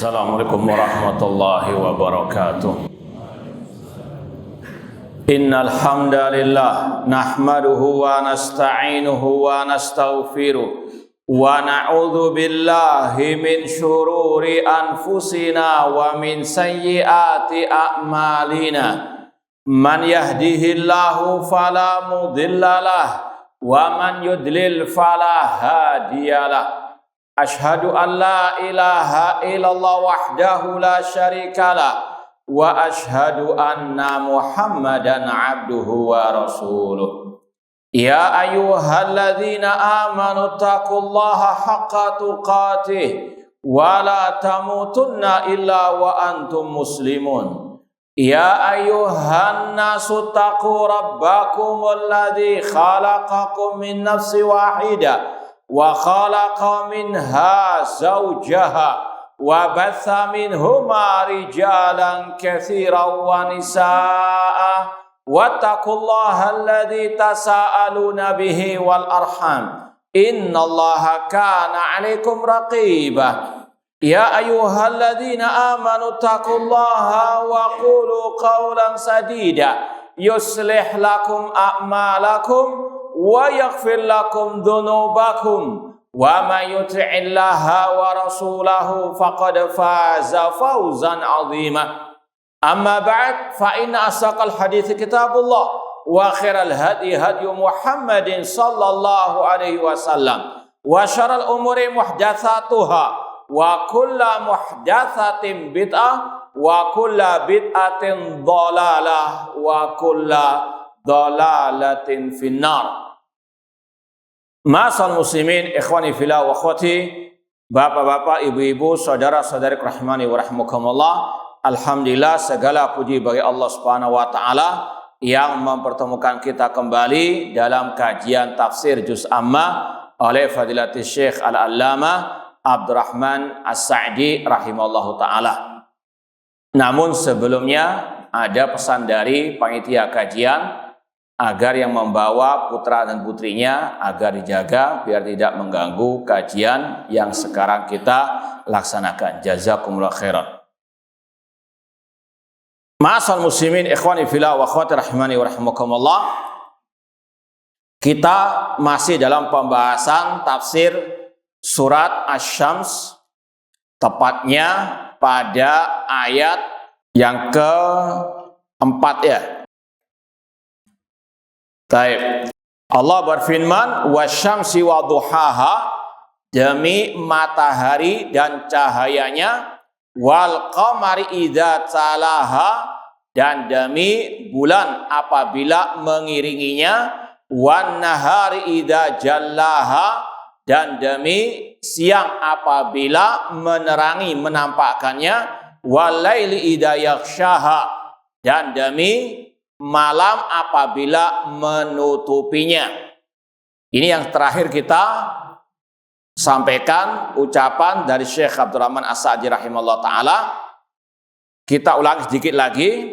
Assalamualaikum warahmatullahi wabarakatuh. Innal hamdalillah nahmaduhu wa nasta'inuhu wa nastaghfiruh wa na'udzu billahi min syururi anfusina wa min sayyiati a'malina. Man yahdihillahu fala mudhillalah wa man yudlil fala hadiyalah. Ashhadu an la ilaha illallah wahdahu la syarikalah wa ashhadu anna Muhammadan abduhu wa rasuluh. Ya ayyuhalladzina amanu taqullaha haqqa tuqatih wa la tamutunna illa wa antum muslimun. Ya ayyuhan nasu taqu rabbakumul ladzi khalaqakum min nafsin wahidah wa khalaqa minha zawjaha wa batha minhuma rijalan katsiran wa nisaa wattaqullaha alladzi tasaaluna bihi wal arham innallaha kana 'alaikum raqiba. Ya ayyuhalladzina amanu taqullaha wa qulu qawlan sadida yuslih lakum a'malakum wa yaghfir lakum dhunubakum wa may yuti'illaha wa rasulahu faqad faza fawzan 'azima. Amma ba'd, fa inna asaqal hadits kitabullah wa khairal hadi hadi Muhammadin sallallahu alaihi wasallam wa syarrul umuri muhdatsatuha wa kullu muhdatsatin bid'ah wa kullu bid'atin dhalalah wa kullu dhalalatin finnar. Ma'asal muslimin, ikhwani fillah wa akhwati, bapak-bapak, ibu-ibu, saudara-saudari rahimani wa rahmukumullah. Alhamdulillah, segala puji bagi Allah Subhanahu wa taala yang mempertemukan kita kembali dalam kajian tafsir juz amma oleh Fadilatul Syekh Al-Allamah Abdurrahman As-Sa'di rahimallahu taala. Namun sebelumnya ada pesan dari panitia kajian agar yang membawa putra dan putrinya agar dijaga biar tidak mengganggu kajian yang sekarang kita laksanakan. Jazakumullah khairan. Ma'asal muslimin, ikhwani fillah wa akhwati rahimani wa rahimakumullah. Kita masih dalam pembahasan tafsir surat Asy-Syams, tepatnya pada ayat yang keempat ya. Baik. Allah berfirman, wasyamsi wa duhaha, demi matahari dan cahayanya, wal qamari idza talaha, dan demi bulan apabila mengiringinya, wan nahari idza jallaha, dan demi siang apabila menerangi menampakkannya, wal laili idza yaghshaha, dan demi malam apabila menutupinya. Ini yang terakhir kita sampaikan ucapan dari Syekh Abdurrahman As-Sa'di rahimahullah ta'ala. Kita ulangi sedikit lagi.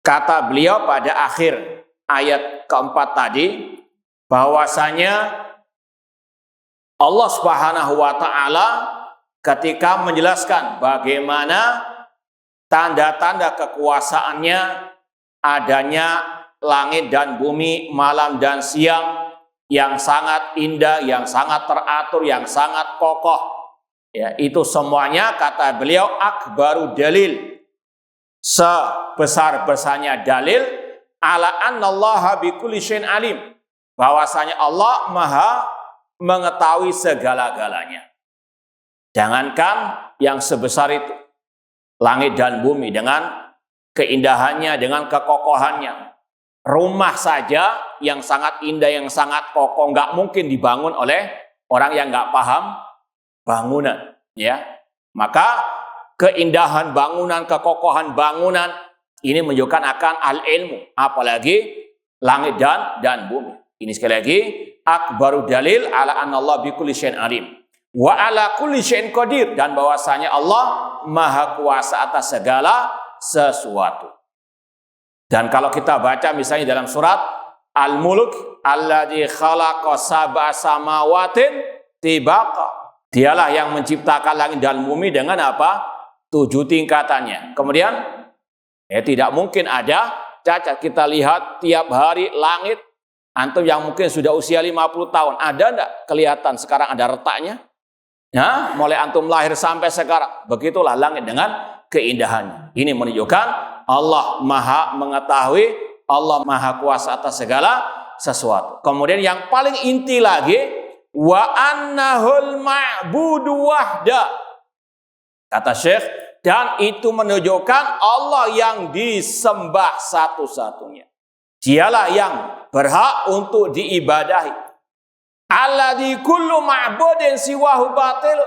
Kata beliau pada akhir ayat keempat tadi, bahwasanya Allah Subhanahu wa ta'ala ketika menjelaskan bagaimana tanda-tanda kekuasaannya, adanya langit dan bumi, malam dan siang yang sangat indah, yang sangat teratur, yang sangat kokoh. Ya, itu semuanya kata beliau akbaru dalil, sebesar-besarnya dalil ala annallaha bikulli syai'in alim, bahwasanya Allah Maha mengetahui segala-galanya. Jangankan yang sebesar itu, langit dan bumi dengan keindahannya, dengan kekokohannya. Rumah saja yang sangat indah, yang sangat kokoh, nggak mungkin dibangun oleh orang yang nggak paham bangunan. Ya, maka keindahan bangunan, kekokohan bangunan ini menunjukkan akan al-ilmu, apalagi langit dan bumi. Ini sekali lagi akbaru dalil ala anallah bikulli syai'in alim wa ala kulli syai'in qadir, dan bahwasanya Allah maha kuasa atas segala sesuatu. Dan kalau kita baca misalnya dalam surat Al-Mulk, alladzi khalaqa sab'a samawatin tibaqa, Dialah yang menciptakan langit dan bumi dengan apa? 7 tingkatannya. Kemudian, tidak mungkin ada cacat. Kita lihat tiap hari langit, antum yang mungkin sudah usia 50 tahun, ada enggak kelihatan sekarang ada retaknya? Nah, mulai antum lahir sampai sekarang, begitulah langit dengan keindahannya. Ini menunjukkan Allah Maha mengetahui, Allah Maha kuasa atas segala sesuatu. Kemudian yang paling inti lagi, wa annahul ma'budu wahda. Kata Syekh, dan itu menunjukkan Allah yang disembah satu-satunya. Dialah yang berhak untuk diibadahi. Alladzi kullu ma'budin siwahu batil.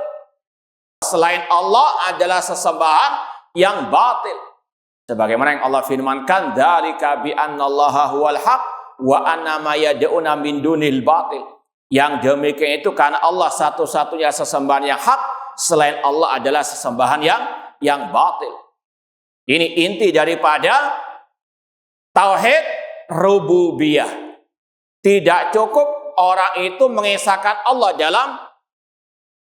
Selain Allah adalah sesembahan yang batil. Sebagaimana yang Allah firmankan, dzalika bi annallaha huwal haq wa anna ma yad'una min dunil batil. Yang demikian itu karena Allah satu-satunya sesembahan yang hak, selain Allah adalah sesembahan yang batil. Ini inti daripada tauhid rububiyah. Tidak cukup orang itu mengesahkan Allah dalam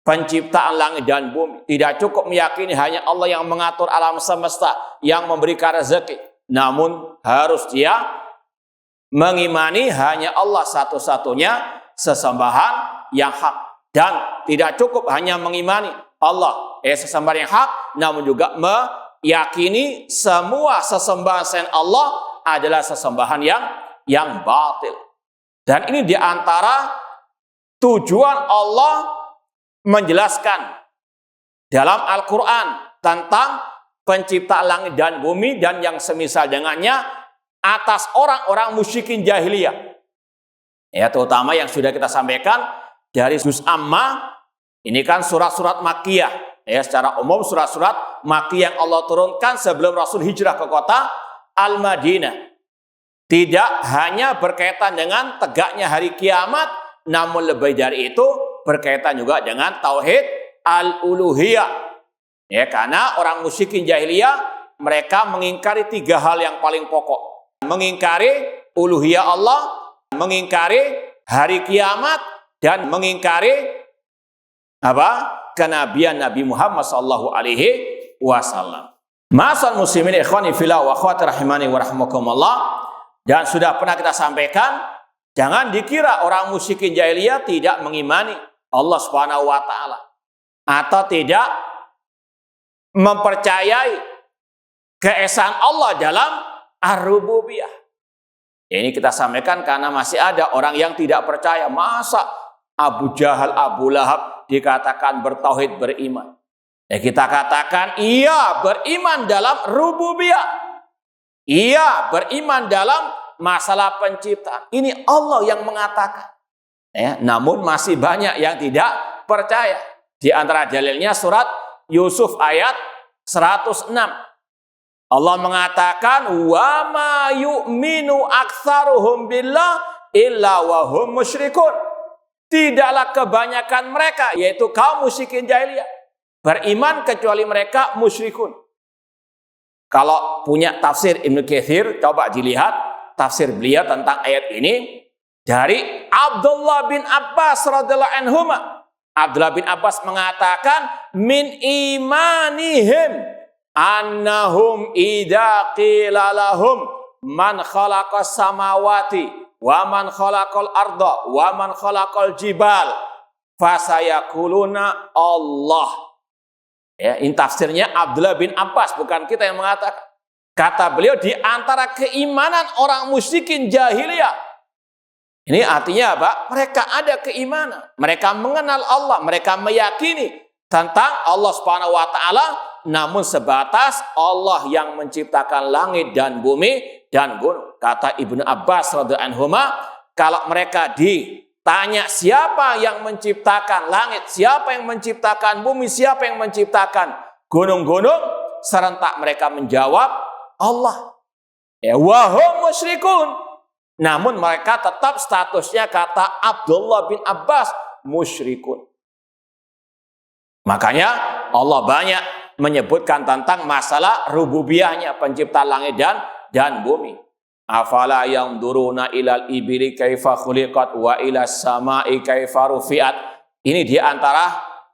penciptaan langit dan bumi. Tidak cukup meyakini hanya Allah yang mengatur alam semesta, yang memberikan rezeki. Namun harus dia mengimani hanya Allah satu-satunya sesembahan yang hak. Dan tidak cukup hanya mengimani Allah sesembahan yang hak, namun juga meyakini semua sesembahan selain Allah adalah sesembahan yang batil. Dan ini diantara tujuan Allah menjelaskan dalam Al-Quran tentang penciptaan langit dan bumi dan yang semisal dengannya atas orang-orang musyrikin jahiliyah. Ya, terutama yang sudah kita sampaikan dari Juz Amma, ini kan surat-surat Makkiyah. Ya, secara umum surat-surat Makkiyah yang Allah turunkan sebelum Rasul hijrah ke kota Al-Madinah. Tidak hanya berkaitan dengan tegaknya hari kiamat, namun lebih dari itu berkaitan juga dengan tauhid al-uluhiyah. Ya, karena orang musyrikin jahiliyah mereka mengingkari 3 hal yang paling pokok. Mengingkari uluhiyah Allah, mengingkari hari kiamat, dan mengingkari kenabian Nabi Muhammad sallallahu alaihi wasallam. Ma'asal muslimin ikhwani fillah wa akhwati rahimani wa rahmakumullah. Dan sudah pernah kita sampaikan, jangan dikira orang musyrikin jahiliyah tidak mengimani Allah Subhanahu wa taala atau tidak mempercayai keesaan Allah dalam ar-rububiyah. Ini kita sampaikan karena masih ada orang yang tidak percaya. Masa Abu Jahal, Abu Lahab dikatakan bertauhid, beriman? Kita katakan iya beriman dalam rububiyah. Iya beriman dalam masalah penciptaan. Ini Allah yang mengatakan. Namun masih banyak yang tidak percaya. Di antara dalilnya surat Yusuf ayat 106. Allah mengatakan wa ma yu'minu aktsaruhum billah illa wa hum musyrikun. Tidaklah kebanyakan mereka, yaitu kaum musyrikin jahiliyah, beriman kecuali mereka musyrikun. Kalau punya tafsir Ibnu Katsir, coba dilihat tafsir beliau tentang ayat ini dari Abdullah bin Abbas radhiyallahu anhuma. Abdullah bin Abbas mengatakan min imanihim annahum idza qila lahum man khalaqas samawati wa man khalaqal arda wa man khalaqal jibal fasayakuluna Allah. Ya, ini tafsirnya Abdullah bin Abbas, bukan kita yang mengatakan. Kata beliau di antara keimanan orang musyrikin jahiliyah. Ini artinya apa? Mereka ada keimanan. Mereka mengenal Allah, mereka meyakini tentang Allah Subhanahu wa taala, namun sebatas Allah yang menciptakan langit dan bumi dan gunung. Kata Ibnu Abbas radhiyallahu anhuma, kalau mereka ditanya siapa yang menciptakan langit, siapa yang menciptakan bumi, siapa yang menciptakan gunung-gunung, serentak mereka menjawab Allah. Wahum musyrikun. Namun mereka tetap statusnya, kata Abdullah bin Abbas, musyrikun. Makanya Allah banyak menyebutkan tentang masalah rububiyahnya, pencipta langit dan bumi. Afala yanzuruna ilal ibili kaifa khuliqat wa ilas samai kaifa rufiat. Ini di antara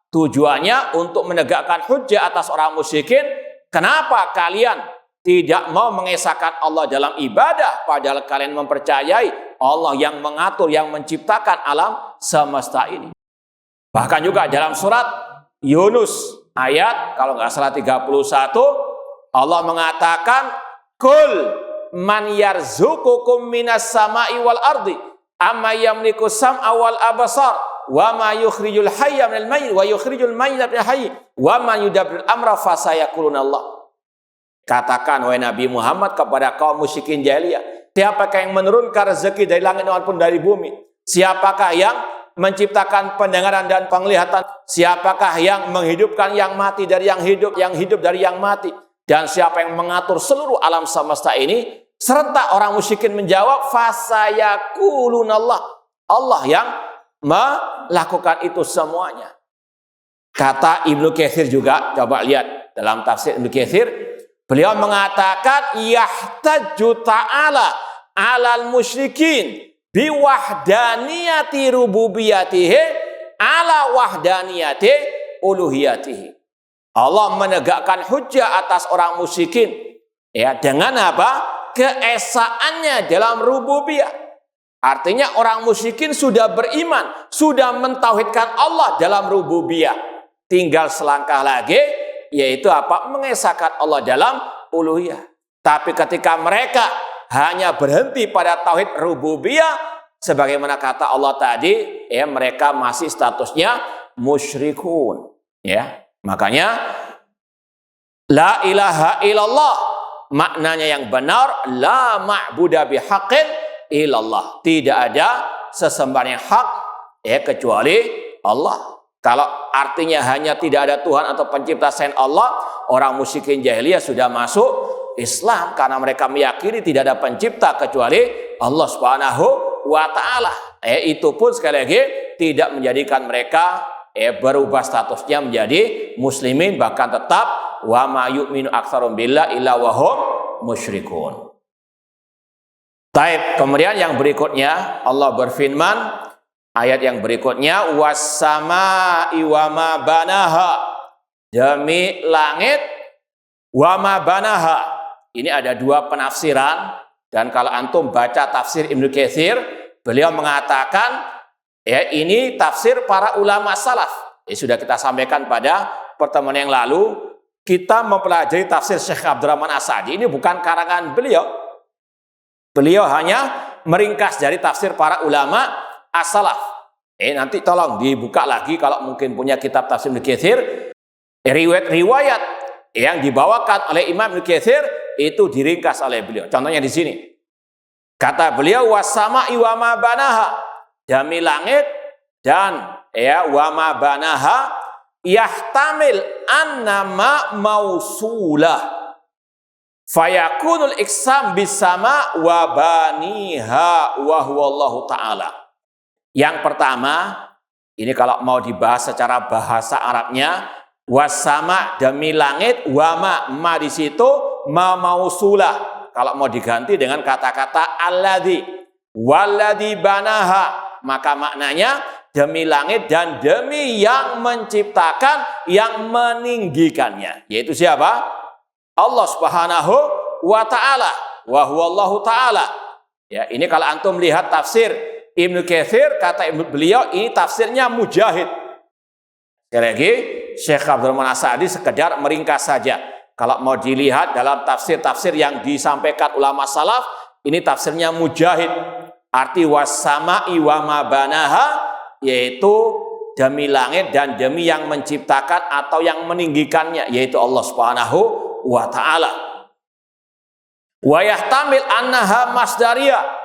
Tujuannya untuk menegakkan hujjah atas orang musyrikin. Kenapa kalian tidak mau mengesahkan Allah dalam ibadah, padahal kalian mempercayai Allah yang mengatur, yang menciptakan alam semesta ini. Bahkan juga dalam surat Yunus ayat kalau nggak salah 31, Allah mengatakan, Kul man yarzuqukum minas sama'i wal ardi amma yamliku sam'a wal abasar wa ma yukhrijul hayya minal mayyit wa yukhrijul mayyita minal hayy wa man yudabbirul amra fasayaquluna Allah. Katakan wahai Nabi Muhammad kepada kaum musyrikin jahiliyah, siapakah yang menurunkan rezeki dari langit maupun dari bumi? Siapakah yang menciptakan pendengaran dan penglihatan? Siapakah yang menghidupkan yang mati dari yang hidup dari yang mati? Dan siapa yang mengatur seluruh alam semesta ini? Serentak orang musyrikin menjawab, fasayaquluna Allah. Allah yang melakukan itu semuanya. Kata Ibnu Katsir juga, coba lihat dalam tafsir Ibnu Katsir, beliau mengatakan yahtaju ta'ala 'alal musyrikin biwahdaniyati rububiyatihi ala wahdaniyati uluhiyatihi. Allah menegakkan hujjah atas orang musyrikin ya dengan apa? Keesaannya dalam rububiyah. Artinya orang musyrikin sudah beriman, sudah mentauhidkan Allah dalam rububiyah. Tinggal selangkah lagi, yaitu apa? Mengesahkan Allah dalam uluhiyah. Tapi ketika mereka hanya berhenti pada tauhid rububiyah, sebagaimana kata Allah tadi, ya mereka masih statusnya musyrikun. Ya, makanya la ilaha illallah maknanya yang benar, la ma'buda bihaqqin illallah. Tidak ada sesembahan yang hak ya kecuali Allah. Kalau artinya hanya tidak ada Tuhan atau pencipta selain Allah, orang musyrikin jahiliyah sudah masuk Islam karena mereka meyakini tidak ada pencipta kecuali Allah Subhanahu wa taala. Itu pun sekali lagi tidak menjadikan mereka berubah statusnya menjadi muslimin, bahkan tetap wa ma yu'minu aktsarum billah illa wa hum musyrikun. Taib, kemudian yang berikutnya Allah berfirman ayat yang berikutnya, was-samaa'i wa ma banaha, demi langit wa ma banaha. Ini ada dua penafsiran, dan kalau antum baca tafsir Ibnu Katsir, beliau mengatakan ya ini tafsir para ulama salaf. Sudah kita sampaikan pada pertemuan yang lalu. Kita mempelajari tafsir Syekh Abdurrahman As-Sa'di, ini bukan karangan beliau. Beliau hanya meringkas dari tafsir para ulama as-salaf. Nanti tolong dibuka lagi kalau mungkin punya kitab tafsir Ibnu Katsir. Riwayat-riwayat yang dibawakan oleh Imam Ibnu Katsir itu diringkas oleh beliau. Contohnya di sini. Kata beliau, was-sama'i wa ma banaha, demi langit dan ya wa ma banaha yahtamil annama mausulah fayakunul iksam bisama wa baniha wa huwallahu ta'ala. Yang pertama, ini kalau mau dibahas secara bahasa Arabnya, wasama demi langit, wama ma di situ ma mausulah. Kalau mau diganti dengan kata-kata alladzi walladzi banaha, maka maknanya demi langit dan demi yang menciptakan, yang meninggikannya. Yaitu siapa? Allah Subhanahu wa ta'ala. Wa huwallahu ta'ala. Ya, ini kalau antum lihat tafsir Ibnu Katsir, kata beliau ini tafsirnya Mujahid. Sekali lagi, Syekh Abdurrahman As-Sa'di sekedar meringkas saja. Kalau mau dilihat dalam tafsir-tafsir yang disampaikan ulama salaf, ini tafsirnya Mujahid. Arti was-sama'i wa ma banaha, yaitu demi langit dan demi yang menciptakan atau yang meninggikannya, yaitu Allah Subhanahu wa ta'ala. Wa yahtamil annaha masdariyah.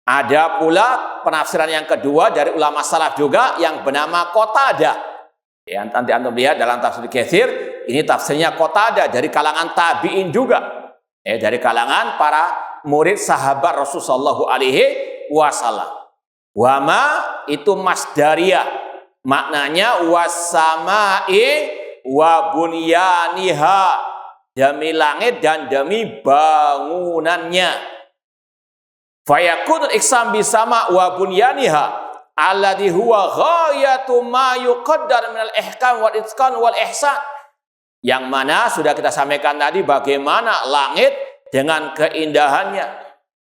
Ada pula penafsiran yang kedua dari ulama salaf juga yang bernama Qatadah. Ya, nanti antum lihat dalam tafsir Katsir, ini tafsirnya Qatadah dari kalangan tabi'in juga. Dari kalangan para murid sahabat Rasulullah sallallahu alaihi wasallam. Wama itu masdariyah, maknanya was-sama'i wa bunyaniha, demi langit dan demi bangunannya. Fayakunul iksam bisama wa bunyaniha, alladhi huwa ghayatu ma yuqaddar minal ihkam wal itqan wal ihsan. Yang mana sudah kita sampaikan tadi bagaimana langit dengan keindahannya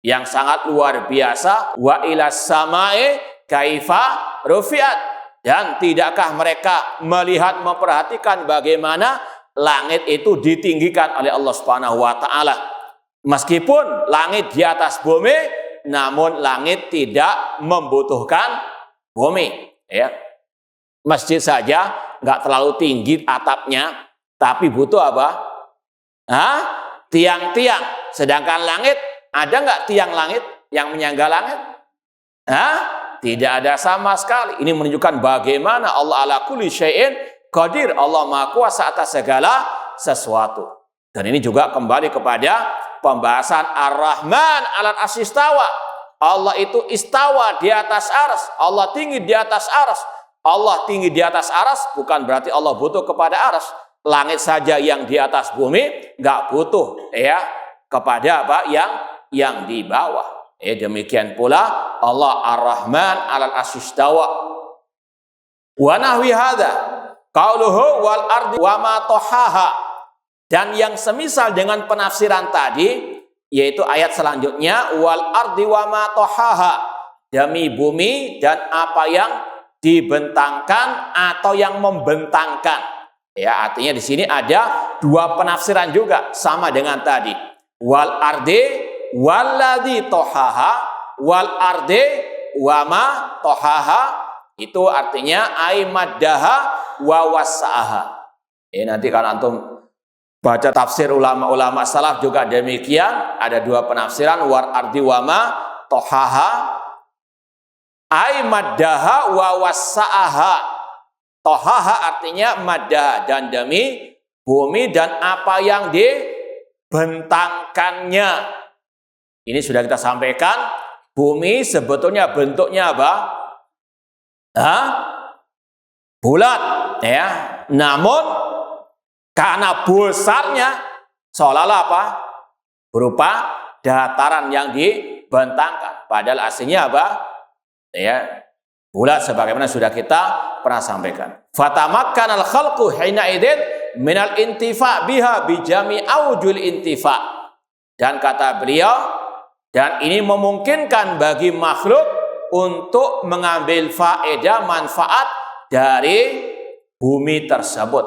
yang sangat luar biasa. Wa ilas samai kaifa rufiat. Dan tidakkah mereka melihat, memperhatikan bagaimana langit itu ditinggikan oleh Allah Subhanahu wa taala. Meskipun langit di atas bumi, namun langit tidak membutuhkan bumi, ya. Masjid saja nggak terlalu tinggi atapnya, tapi butuh apa? Tiang-tiang. Sedangkan langit, ada nggak tiang langit yang menyangga langit? Tidak ada sama sekali. Ini menunjukkan bagaimana Allah ala kulli syai'in qadir. Allah Maha Kuasa atas segala sesuatu. Dan ini juga kembali kepada pembahasan Ar-Rahman 'alal arsy istawa. Allah itu istawa di atas arsy. Allah tinggi di atas arsy. Allah tinggi di atas arsy bukan berarti Allah butuh kepada arsy. Langit saja yang di atas bumi nggak butuh ya kepada apa yang di bawah. Demikian pula Allah Ar-Rahman 'alal arsy istawa. Wa nahwi hadza qauluhu wal ardi wa ma tahaha. Dan yang semisal dengan penafsiran tadi, yaitu ayat selanjutnya, wal ardi wa ma tahaha, demi bumi dan apa yang dibentangkan atau yang membentangkan. Ya, artinya di sini ada dua penafsiran juga sama dengan tadi. Wal ardi walladzi tahaha, wal ardi wa ma tahaha, itu artinya ai maddaha wa wasaha. Nanti kalau antum baca tafsir ulama-ulama salaf juga demikian, ada dua penafsiran, wal ardi wa ma tahaha ai maddaha wa wasaha. Tahaha artinya maddah, dan demi bumi dan apa yang dibentangkannya. Ini sudah kita sampaikan, bumi sebetulnya bentuknya apa? Bulat, ya. Namun karena besarnya seolah-olah apa? Berupa dataran yang dibentangkan. Padahal aslinya apa? Ya, bulat sebagaimana sudah kita pernah sampaikan. Fatamakkan al-khalqu hina idin minal intifa biha bijami aujul intifa. Dan kata beliau, dan ini memungkinkan bagi makhluk untuk mengambil faedah manfaat dari bumi tersebut.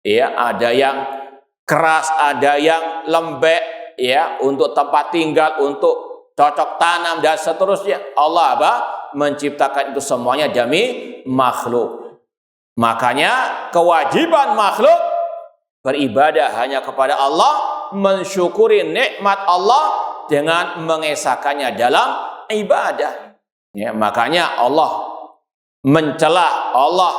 Ya, ada yang keras, ada yang lembek, ya, untuk tempat tinggal, untuk cocok tanam dan seterusnya. Allah apa? Menciptakan itu semuanya demi makhluk. Makanya kewajiban makhluk beribadah hanya kepada Allah, mensyukuri nikmat Allah dengan mengesahkannya dalam ibadah. Ya, makanya Allah mencela, Allah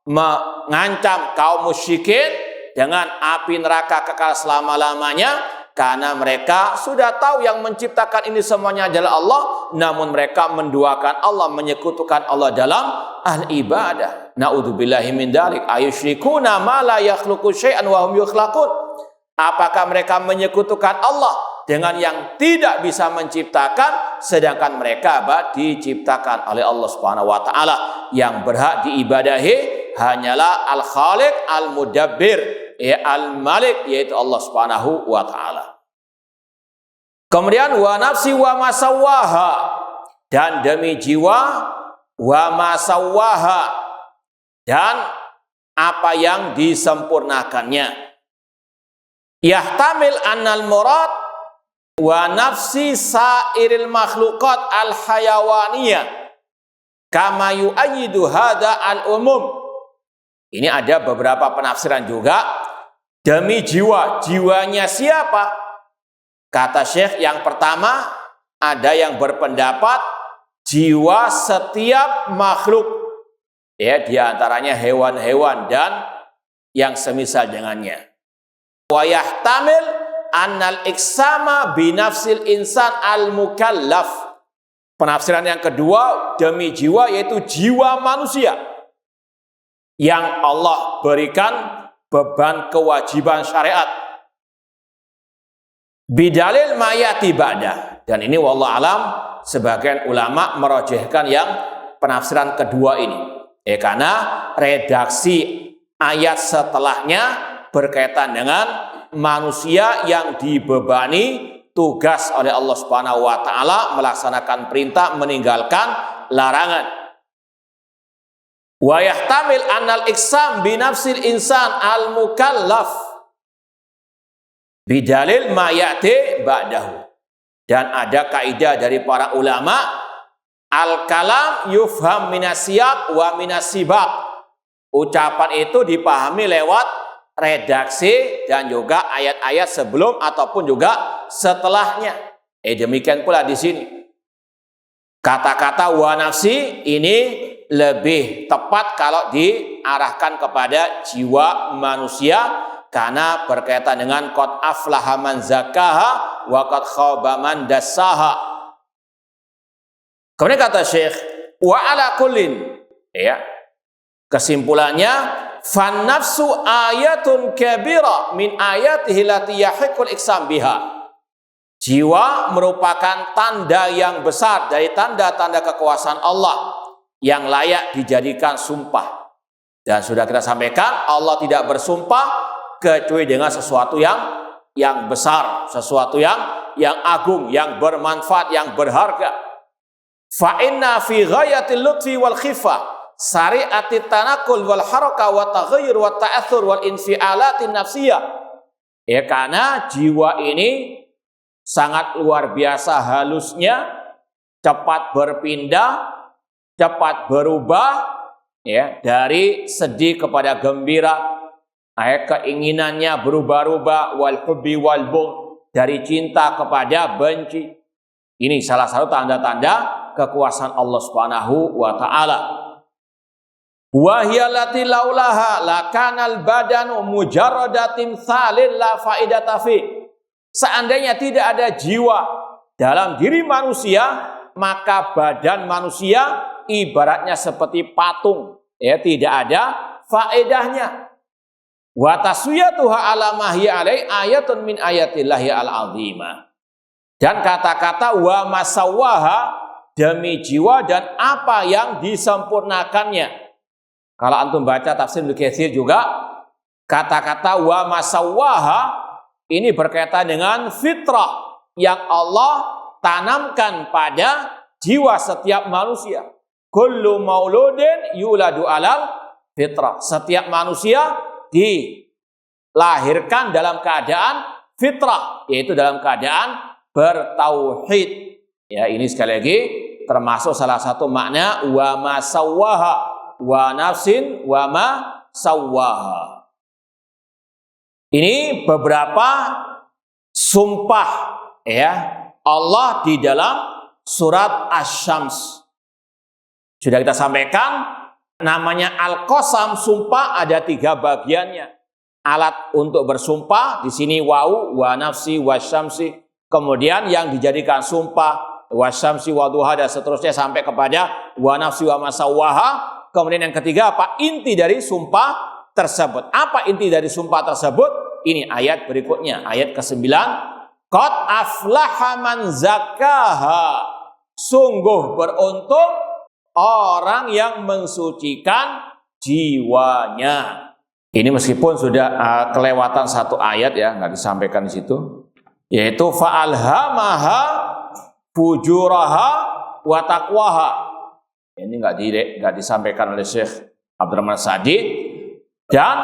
mengancam kaum musyrikin dengan api neraka kekal selama-lamanya, karena mereka sudah tahu yang menciptakan ini semuanya adalah Allah, namun mereka menduakan Allah, menyekutukan Allah dalam al-ibadah. Na'udzubillahi min dzalik, ayusyrikuna ma la yakhluqu syai'an wa hum yukhlaqun. Apakah mereka menyekutukan Allah dengan yang tidak bisa menciptakan, sedangkan mereka diciptakan oleh Allah Subhanahu wa taala. Yang berhak diibadahi hanyalah Al-Khaliq, Al-Mudabbir, Al-Malik, yaitu Allah Subhanahu wa taala. Kemudian wa nafsi wa ma sawwaha, dan demi jiwa, wa ma sawwaha, dan apa yang disempurnakannya. Yahtamil annal murad wa nafsi sairil makhluqat al hayawaniyah kama yu'ayyidu hadza al umum. Ini ada beberapa penafsiran juga. Demi jiwa, jiwanya siapa? Kata Syekh, yang pertama ada yang berpendapat jiwa setiap makhluk, ya, diantaranya hewan-hewan dan yang semisal dengannya. Wa yahtamil annal iksama binafsil insan al mukallaf. Penafsiran yang kedua, demi jiwa, yaitu jiwa manusia yang Allah berikan beban kewajiban syariat. Bidalil mayati ba'dah. Dan ini wallahu alam, sebagian ulama merojehkan yang penafsiran kedua ini. Karena redaksi ayat setelahnya berkaitan dengan manusia yang dibebani tugas oleh Allah Subhanahu wa taala melaksanakan perintah, meninggalkan larangan. Wa yahtamil annal iksam bi nafsil insan al mukallaf bidalil ma ya'ti ba'dahu. Dan ada kaidah dari para ulama, al kalam yufham minasiyaq wa minasibaq. Ucapan itu dipahami lewat redaksi dan juga ayat-ayat sebelum ataupun juga setelahnya. Demikian pula di sini. Kata-kata wa nafsi ini lebih tepat kalau diarahkan kepada jiwa manusia karena berkaitan dengan qad aflaha man zakaha wa qad khaba man dassaha. Kemudian kata Syekh, wa ala kullin, kesimpulannya, fan nafsu ayatun kabira min ayatihi lati yahiqul iksam biha. Jiwa merupakan tanda yang besar dari tanda-tanda kekuasaan Allah yang layak dijadikan sumpah. Dan sudah kita sampaikan, Allah tidak bersumpah kecuali dengan sesuatu yang besar, sesuatu yang agung, yang bermanfaat, yang berharga. Fa inna fi ghayatil lutfi wal khifah syari'atit tanakul wal haraka wa taghayyur wa ta'athur wal infialatin nafsiyah. Karena jiwa ini sangat luar biasa halusnya, cepat berpindah, cepat berubah, dari sedih kepada gembira, keinginannya berubah-ubah, wal hubbi wal bughd, dari cinta kepada benci. Ini salah satu tanda-tanda kekuasaan Allah Subhanahu wa taala. Wa hiya allati laulaha lakanal badanu mujarradatin thalil la faidata fi. Seandainya tidak ada jiwa dalam diri manusia, maka badan manusia ibaratnya seperti patung, tidak ada faedahnya. Wa taswiyatuha ala ma hiya alai ayatun min ayatillahi al-azimah. Dan kata-kata wa masawwaha, demi jiwa dan apa yang disempurnakannya. Kalau antum baca tafsir Ibnu Katsir juga, kata-kata wa masawwaha ini berkaitan dengan fitrah yang Allah tanamkan pada jiwa setiap manusia. Kullu mauludin yuladu alal fitrah. Setiap manusia dilahirkan dalam keadaan fitrah, yaitu dalam keadaan bertauhid. Ini sekali lagi termasuk salah satu makna wa ma sawwaha wa nafsin wa ma sawwaha. Ini beberapa sumpah Allah di dalam surat Asy-Syams. Sudah kita sampaikan, namanya al-qasam, sumpah ada 3 bagiannya. Alat untuk bersumpah di sini wau, wa nafsi wa syamsi. Kemudian yang dijadikan sumpah wa syamsi wa duha dan seterusnya sampai kepada wa nafsi wa masawwaha. Kemudian yang ketiga apa? Inti dari sumpah tersebut. Apa inti dari sumpah tersebut? Ini ayat berikutnya, ayat ke-9. Qad aflaha man zakaha. Sungguh beruntung orang yang mensucikan jiwanya. Ini meskipun sudah kelewatan satu ayat nggak disampaikan di situ, yaitu fa'alhamaha fujuraha wa taqwaha. Ini nggak disampaikan oleh Syekh Abdurrahman Sa'di. Dan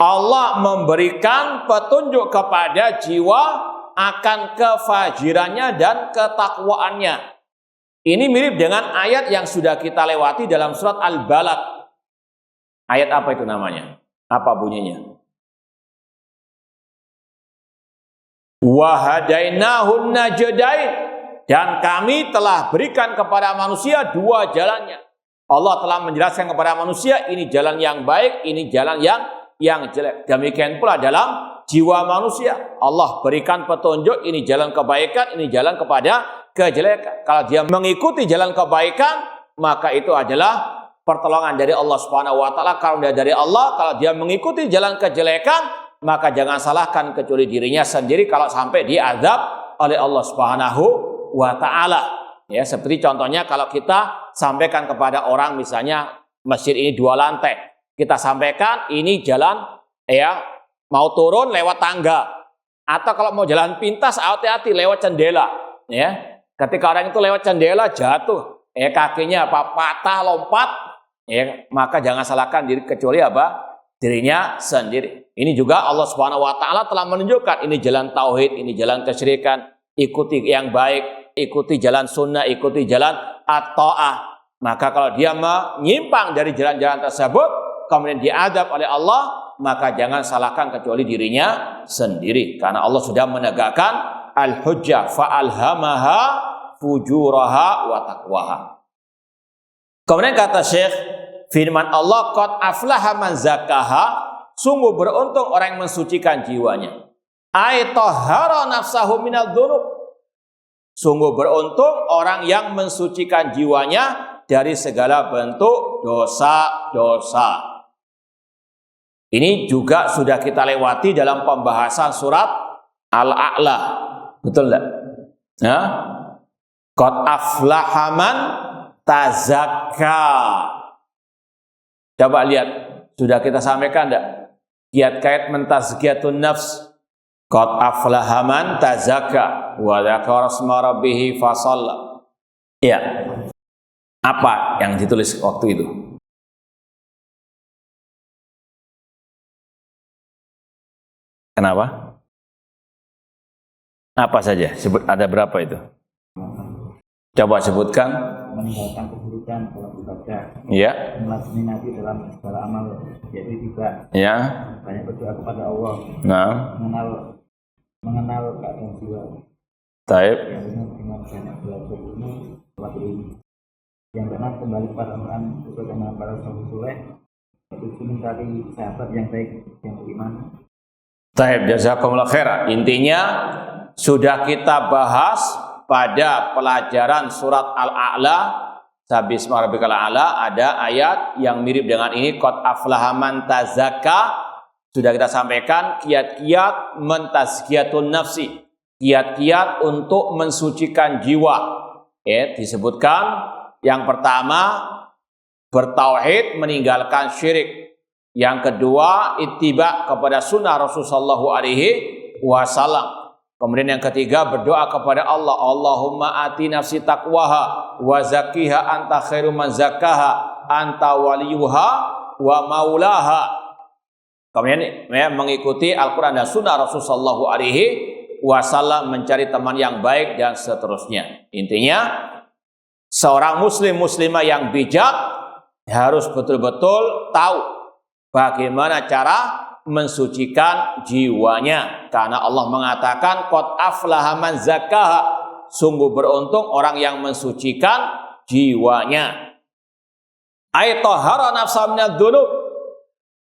Allah memberikan petunjuk kepada jiwa akan kefajirannya dan ketakwaannya. Ini mirip dengan ayat yang sudah kita lewati dalam surat Al-Balad. Ayat apa itu namanya? Apa bunyinya? Wa hadainahun najdain, dan kami telah berikan kepada manusia 2 jalannya. Allah telah menjelaskan kepada manusia ini jalan yang baik, ini jalan yang jelek. Demikian pula dalam jiwa manusia. Allah berikan petunjuk, ini jalan kebaikan, ini jalan kepada kejelekan. Kalau dia mengikuti jalan kebaikan, maka itu adalah pertolongan dari Allah Subhanahu wa taala, karunia dari Allah. Kalau dia mengikuti jalan kejelekan, maka jangan salahkan kecuali dirinya sendiri kalau sampai diazab oleh Allah Subhanahu wa taala. Ya, seperti contohnya kalau kita sampaikan kepada orang misalnya masjid ini 2 lantai, kita sampaikan ini jalan ya mau turun lewat tangga, atau kalau mau jalan pintas hati-hati lewat jendela. Ya, ketika orang itu lewat jendela jatuh, kakinya patah lompat, maka jangan salahkan diri kecuali dirinya sendiri. Ini juga Allah Subhanahu Wa Taala telah menunjukkan ini jalan tauhid, ini jalan kesyirikan. Ikuti yang baik, ikuti jalan sunnah, ikuti jalan at-ta'ah. Maka kalau dia menyimpang dari jalan-jalan tersebut, kemudian diadab oleh Allah, maka jangan salahkan kecuali dirinya sendiri. Karena Allah sudah menegakkan al-hujjah fa'alhamaha fujuraha wa taqwaha. Kemudian kata Syekh, firman Allah, qad aflaha man zakkaha, sungguh beruntung orang yang mensucikan jiwanya. Ay tahhara nafsahu minadz dzunub, sungguh beruntung orang yang mensucikan jiwanya dari segala bentuk dosa-dosa. Ini juga sudah kita lewati dalam pembahasan surat Al-A'la. Betul enggak? Nah, qad aflaha man tazakka. Coba lihat, sudah kita sampaikan enggak? Kiat-kiat mentazkiyatun nafs. Qad aflaha man tazakka wa dzakara asma rabbih fasalla. Ya. Apa yang ditulis waktu itu? Kenapa? Apa saja? Sebut, ada berapa itu? Coba sebutkan. Meninggalkan keburukan dalam ibadah. Ya. Melazimi Nabi dalam segala amal, yaitu juga. Ya. Banyak berdoa kepada Allah. Nah. Mengenal keadaan jiwa. Taib. Yang benar dengan banyak belajar ilmu, sholat ilmu. Yang benar kembali kepada Al-Quran sesuai dengan para sahabat soleh, yaitu mencari sahabat yang baik yang beriman. Taib, jazakumullah khairan. Intinya sudah kita bahas pada pelajaran surat Al-A'la, Sabisma rabbikal a'la, ada ayat yang mirip dengan ini, qad aflaha man tazakka. Sudah kita sampaikan kiat-kiat mentazkiyatun nafsi, kiat-kiat untuk mensucikan jiwa. Disebutkan yang pertama bertauhid, meninggalkan syirik. Yang kedua ittiba kepada sunnah Rasulullah SAW. Kemudian yang ketiga berdoa kepada Allah, Allahumma ati nafsi taqwaha wa zakkiha anta khairu man zakkaha anta waliyuha wa maulaha. Kemudian mengikuti Al-Quran dan Sunnah Rasulullah SAW, mencari teman yang baik dan seterusnya. Intinya seorang muslimah yang bijak harus betul-betul tahu bagaimana cara mensucikan jiwanya. Karena Allah mengatakan qad aflaha man zakkaha, sungguh beruntung orang yang mensucikan jiwanya. Ay tahhara nafsa minadz dzunub,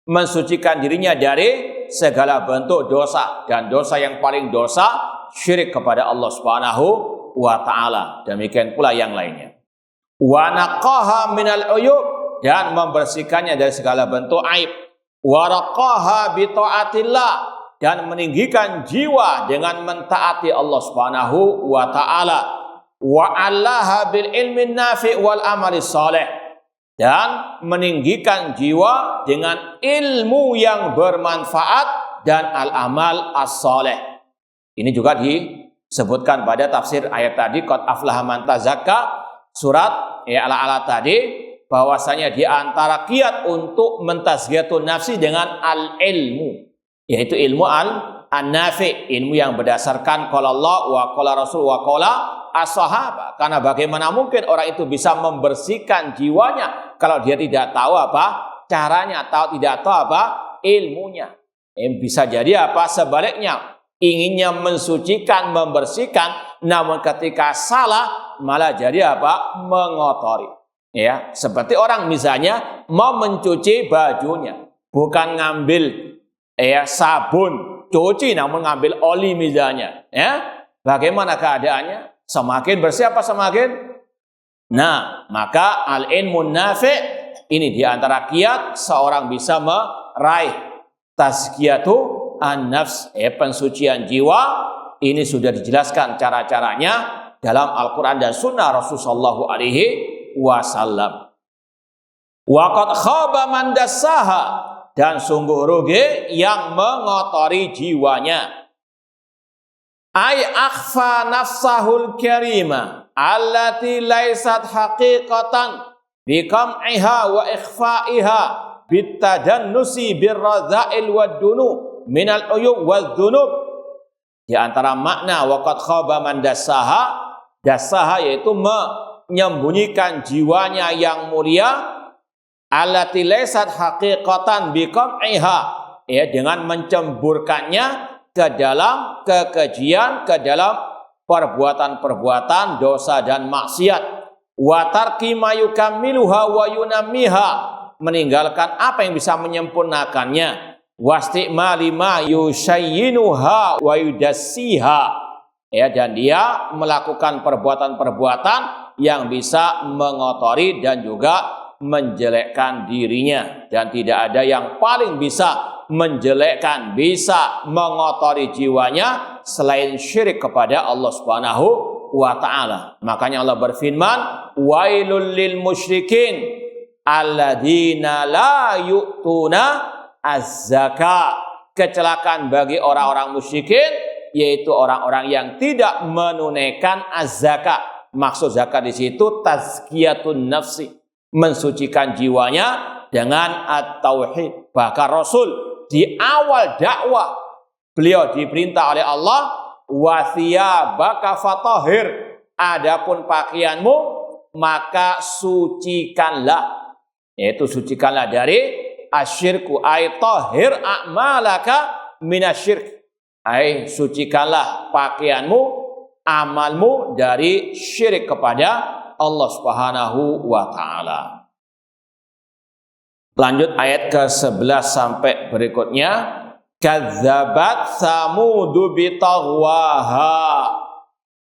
mensucikan dirinya dari segala bentuk dosa, dan dosa yang paling dosa syirik kepada Allah Subhanahu wa Ta'ala. Demikian pula yang lainnya. Wa naqaha minal uyub, dan membersihkannya dari segala bentuk aib. Wa raqaha bi ta'atillah, dan meninggikan jiwa dengan mentaati Allah Subhanahu wa Ta'ala. Wa allaha bil ilmin nafi' wal amali shalih, dan meninggikan jiwa dengan ilmu yang bermanfaat dan al-amal as-saleh. Ini juga disebutkan pada tafsir ayat tadi, qad aflaha man tazakka, surat Al-A'la tadi, bahwasanya di antara kiat untuk mentazkiyatun nafsi dengan al-ilmu, yaitu ilmu an-nafi', ilmu yang berdasarkan qala Allah wa qala Rasul wa qala as-sahabah. Karena bagaimana mungkin orang itu bisa membersihkan jiwanya kalau dia tidak tahu caranya, atau tidak tahu ilmunya. Bisa jadi sebaliknya, inginnya mensucikan, membersihkan, namun ketika salah malah jadi mengotori. Ya, seperti orang misalnya mau mencuci bajunya, bukan ngambil sabun cuci, namun ngambil oli misalnya. Ya, bagaimana keadaannya? Semakin bersih apa semakin? Nah, maka al-ilmun nafi' ini diantara kiat seorang bisa meraih tazkiyatu an-nafs, pensucian jiwa. Ini sudah dijelaskan cara-caranya dalam Al-Quran dan Sunnah Rasulullah Shallallahu Alaihi Wasallam. Waqad khaba man dassaha, dan sungguh rugi yang mengotori jiwanya. Ay akhfa nafsahul karima allati laysat haqiqatan biqam'iha wa ikhfa'iha bitajannusi birradha'il waddunu minal uyub wadzunub. Di antara makna waqad khaba man dassaha, dassaha yaitu menyembunyikan jiwanya yang mulia, allati laysat haqiqatan biqam'iha, ya, dengan mencemburkannya ke dalam kekejian, ke dalam perbuatan-perbuatan dosa dan maksiat. Wa tarki ma yukammiluha wa yunammiha, meninggalkan apa yang bisa menyempurnakannya. Wastimali ma yushayyinuha wa yudassiha, ya, dan dia melakukan perbuatan-perbuatan yang bisa mengotori dan juga menjelekkan dirinya. Dan tidak ada yang paling bisa menjelekkan, bisa mengotori jiwanya selain syirik kepada Allah Subhanahu wa ta'ala. Makanya Allah berfirman, wailul lil musyrikin alladzina la yu'tuna az-zaka. Kecelakaan bagi orang-orang musyrikin, yaitu orang-orang yang tidak menunaikan az-zaka. Maksud zakat di situ tazkiyatun nafsi, mensucikan jiwanya dengan at-tauhid. Bahkan Rasul di awal dakwah beliau diperintah oleh Allah, wa thiyabaka fatahhir, adapun pakaianmu maka sucikanlah, yaitu sucikanlah dari asyirku, ay tahhir a'malaka minasyirk, ay sucikanlah pakaianmu, amalmu dari syirik kepada Allah Subhanahu wa ta'ala. Lanjut ayat ke-11 sampai berikutnya. Kadzabat Samudu bitaghwaha.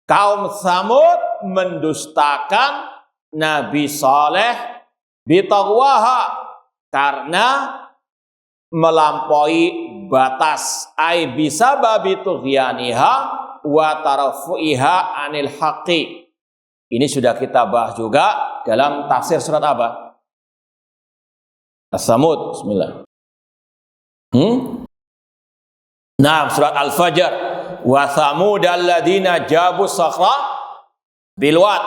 Kaum Samud mendustakan Nabi Saleh bitaghwaha, karena melampaui batas, ai bisababi tughyaniha wa tarfu'iha anil haqqi. Ini sudah kita bahas juga dalam tafsir surat apa? As-Samud. Bismillah. Nah, surat Al-Fajr. Wa Thamud alladzina jabu sakhra bilwad.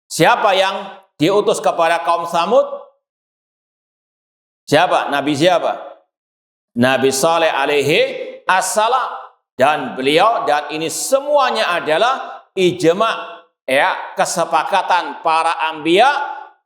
Siapa yang diutus kepada kaum Samud? Siapa? Nabi siapa? Nabi Saleh alaihi assalam. Dan beliau, dan ini semuanya adalah ijma', ya, kesepakatan para anbiya,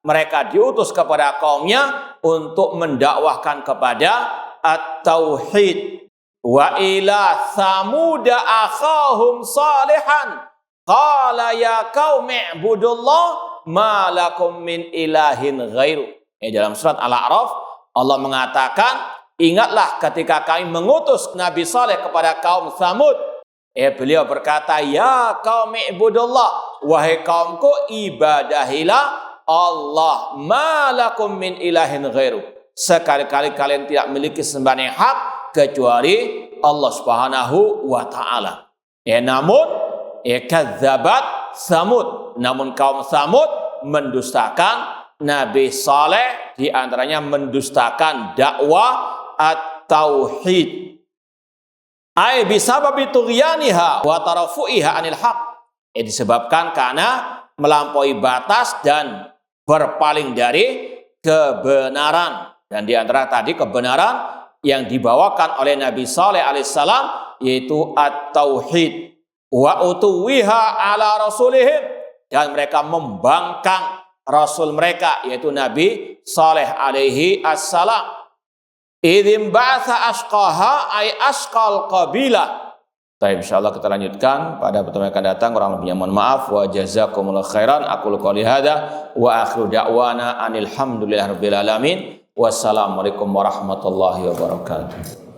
mereka diutus kepada kaumnya untuk mendakwahkan kepada at-tauhid. Wa ila Samuda akhahum salihan qala ya qaumi ibudullah ma lakum min ilahin ghairu. Dalam surat Al-A'raf Allah mengatakan, ingatlah ketika kami mengutus Nabi Saleh kepada kaum Samud. Beliau berkata, ya qaumi ibudullah, wahai kaumku, ibadahilah Allah, ma lakum min ilahin ghairu. Sekali-kali kalian tidak memiliki sembahan yang hak kecuali Allah Subhanahu wa ta'ala. Namun kadzabat Samud, namun kaum Samud mendustakan Nabi Saleh, di antaranya mendustakan dakwah at-tauhid. Ai bisababi tughyaniha wa tarafu'iha anil haq. Disebabkan karena melampaui batas dan berpaling dari kebenaran. Dan di antara tadi kebenaran yang dibawakan oleh Nabi Saleh alaihissalam yaitu at-tauhid. Wa utuwiha ala rasulihim, dan mereka membangkang rasul mereka yaitu Nabi Saleh alaihi assalam. Idzim ba'atha ashqaha ay ashqal qabilah. Baik, insyaallah kita lanjutkan pada pertemuan yang akan datang. Kurang lebihnya mohon maaf. Wa jazakumullahu khairan. Aqulu qouli hadza wa akhiru da'wana anil hamdulillahirabbil alamin. Wassalamualaikum warahmatullahi wabarakatuh.